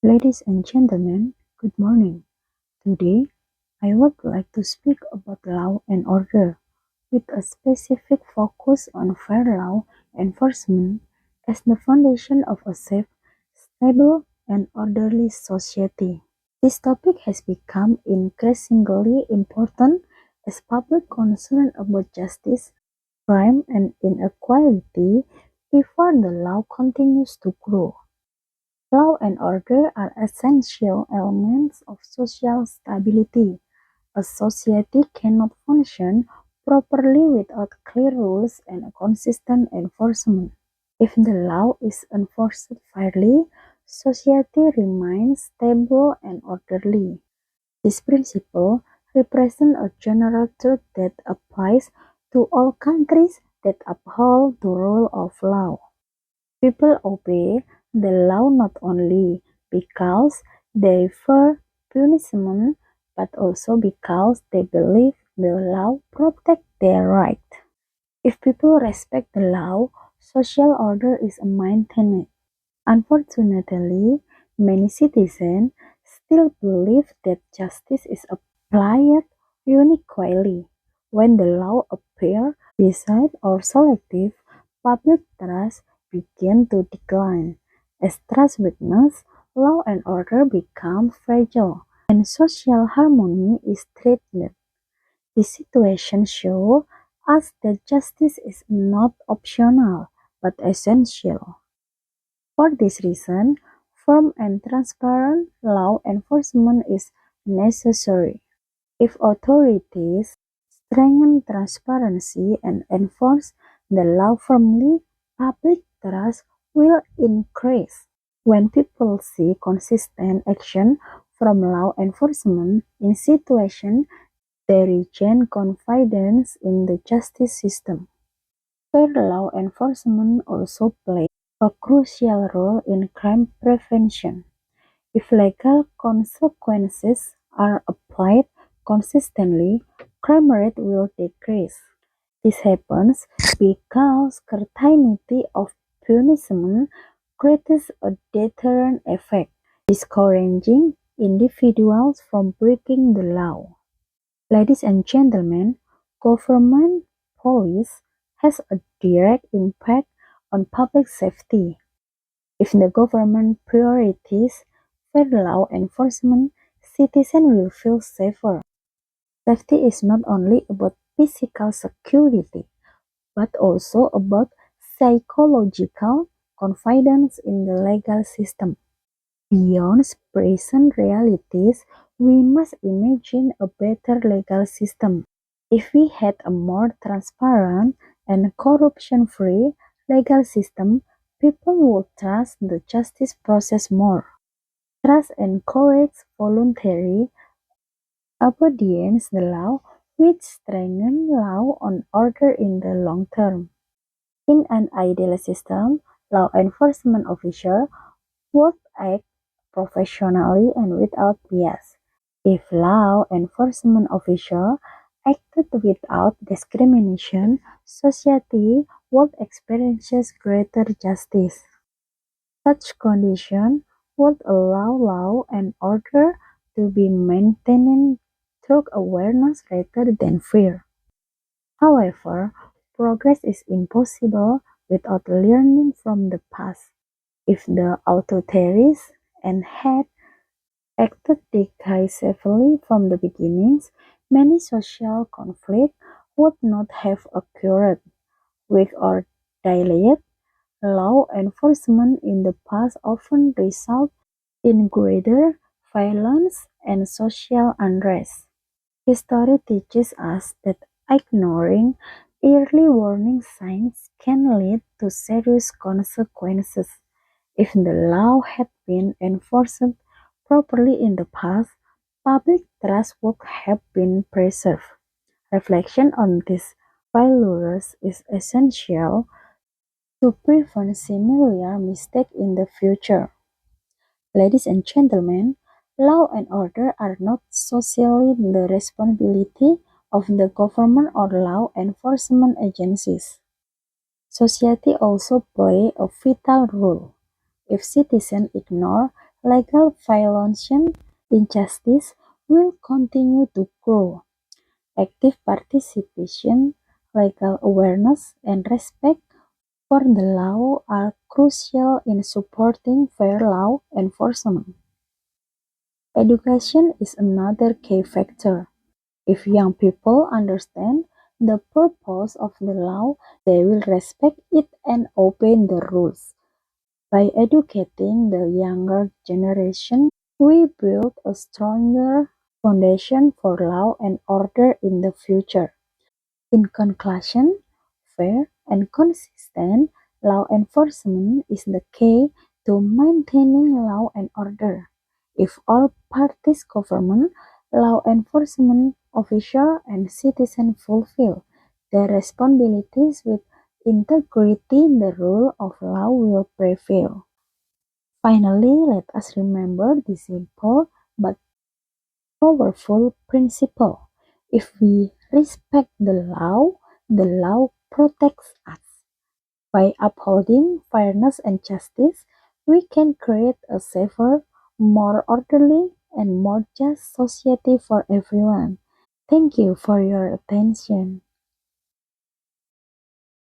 Ladies and gentlemen, good morning. Today, I would like to speak about law and order, with a specific focus on fair law enforcement as the foundation of a safe, stable, and orderly society. This topic has become increasingly important as public concern about justice, crime, and inequality before the law continues to grow. Law and order are essential elements of social stability. A society cannot function properly without clear rules and a consistent enforcement. If the law is enforced fairly, society remains stable and orderly. This principle represents a general truth that applies to all countries that uphold the rule of law. People obey the law not only because they fear punishment, but also because they believe the law protects their rights. If people respect the law, social order is maintained. Unfortunately, many citizens still believe that justice is applied unequally. When the law appears biased or selective, public trust begins to decline. As trust weakens, law and order become fragile, and social harmony is threatened. This situation shows us that justice is not optional but essential. For this reason, firm and transparent law enforcement is necessary. If authorities strengthen transparency and enforce the law firmly, public trust will increase. When people see consistent action from law enforcement institutions, they regain confidence in the justice system. Fair law enforcement also plays a crucial role in crime prevention. If legal consequences are applied consistently, crime rate will decrease. This happens because certainty of punishment creates a deterrent effect, discouraging individuals from breaking the law. Ladies and gentlemen, government policy has a direct impact on public safety. If the government priorities fair law enforcement, citizens will feel safer. Safety is not only about physical security, but also about psychological confidence in the legal system. Beyond present realities, we must imagine a better legal system. If we had a more transparent and corruption-free legal system, people would trust the justice process more. Trust encourages voluntary obedience to the law, which strengthens law and order in the long term. In an ideal system, law enforcement officers would act professionally and without bias. If law enforcement officers acted without discrimination, society would experience greater justice. Such conditions would allow law and order to be maintained through awareness rather than fear. However, progress is impossible without learning from the past. If the authorities and had acted decisively from the beginnings, many social conflicts would not have occurred. Weak or delayed law enforcement in the past often resulted in greater violence and social unrest. History teaches us that ignoring early warning signs can lead to serious consequences. If the law had been enforced properly in the past, public trust would have been preserved. Reflection on these failures is essential to prevent similar mistakes in the future. Ladies and gentlemen, law and order are not solely the responsibility of the government or law enforcement agencies. Society also plays a vital role. If citizens ignore legal violation, injustice will continue to grow. Active participation, legal awareness, and respect for the law are crucial in supporting fair law enforcement. Education is another key factor. If young people understand the purpose of the law, they will respect it and obey the rules. By educating the younger generation, we build a stronger foundation for law and order in the future. In conclusion, fair and consistent law enforcement is the key to maintaining law and order. If all parties, government, law enforcement officials, and citizens fulfill their responsibilities with integrity, the rule of law will prevail. Finally, let us remember this simple but powerful principle. If we respect the law protects us. By upholding fairness and justice, we can create a safer, more orderly, and more just society for everyone. Thank you for your attention.